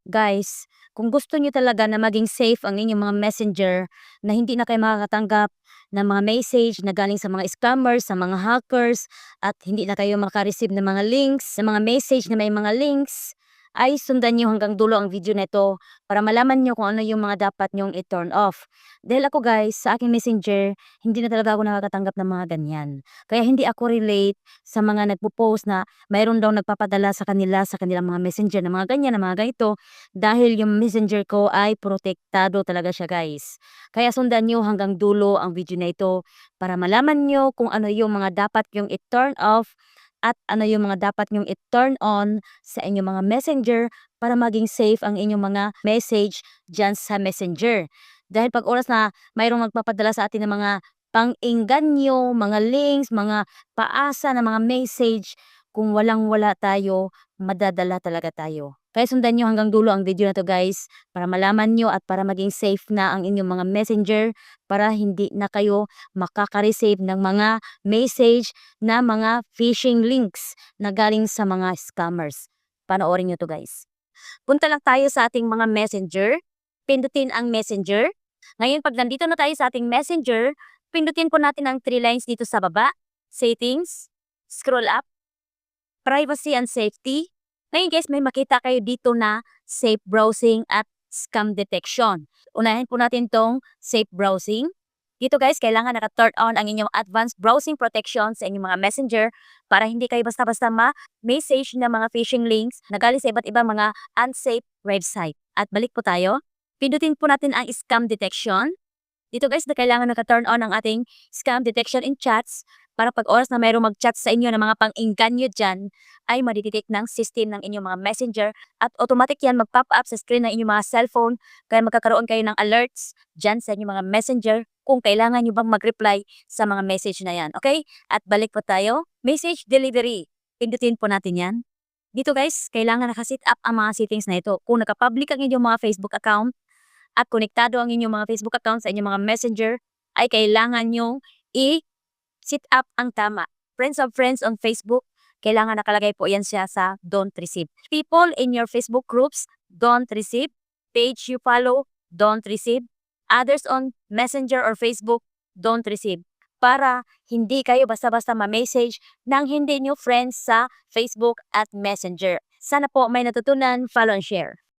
Guys, kung gusto niyo talaga na maging safe ang inyong mga messenger, na hindi na kayo makakatanggap ng mga message na galing sa mga scammers, sa mga hackers, at hindi na kayo maka-receive ng mga links, ng mga message na may mga links, ay sundan niyo hanggang dulo ang video na ito para malaman niyo kung ano yung mga dapat niyong i-turn off. Dahil ako guys, sa aking messenger, hindi na talaga ako nakakatanggap ng mga ganyan. Kaya hindi ako relate sa mga nagpo-post na mayroon daw nagpapadala sa kanila, sa kanilang mga messenger na mga ganyan, na mga ganito, dahil yung messenger ko ay protektado talaga siya guys. Kaya sundan nyo hanggang dulo ang video na ito para malaman nyo kung ano yung mga dapat yung i-turn off at ano yung mga dapat yung i-turn on sa inyong mga messenger para maging safe ang inyong mga message dyan sa messenger. Dahil pag oras na mayroong magpapadala sa atin ng mga pang-engganyo, mga links, mga paasa na mga message, kung walang-wala tayo, madadala talaga tayo. Kaya sundan nyo hanggang dulo ang video na to guys para malaman nyo at para maging safe na ang inyong mga messenger para hindi na kayo makaka-receive ng mga message na mga phishing links na galing sa mga scammers. Panoorin nyo to guys. Punta lang tayo sa ating mga messenger. Pindutin ang messenger. Ngayon pag nandito na tayo sa ating messenger, pindutin po natin ang 3 lines dito sa baba. Settings, scroll up, privacy and safety. Ngayon guys, may makita kayo dito na safe browsing at scam detection. Unahin po natin tong safe browsing. Dito guys, kailangan naka-turn on ang inyong advanced browsing protection sa inyong mga messenger para hindi kayo basta-basta ma-message na mga phishing links na galing sa iba't ibang mga unsafe website. At balik po tayo. Pindutin po natin ang scam detection. Dito guys, na kailangan naka-turn on ang ating scam detection in chats para pag oras na mayroong mag-chat sa inyo ng mga pang-engganyo dyan, ay madidetect ng system ng inyong mga messenger at automatic yan mag-pop up sa screen ng inyong mga cellphone kaya magkakaroon kayo ng alerts dyan sa inyong mga messenger kung kailangan nyo bang mag-reply sa mga message na yan. Okay? At balik po tayo. Message delivery. Pindutin po natin yan. Dito guys, kailangan naka-set up ang mga settings na ito. Kung naka-public ang inyong mga Facebook account, at konektado ang inyong mga Facebook account sa inyong mga messenger, ay kailangan nyo i-set up ang tama. Friends of friends on Facebook, kailangan nakalagay po yan siya sa don't receive. People in your Facebook groups, don't receive. Page you follow, don't receive. Others on Messenger or Facebook, don't receive. Para hindi kayo basta-basta ma-message ng hindi nyo friends sa Facebook at Messenger. Sana po may natutunan, follow and share.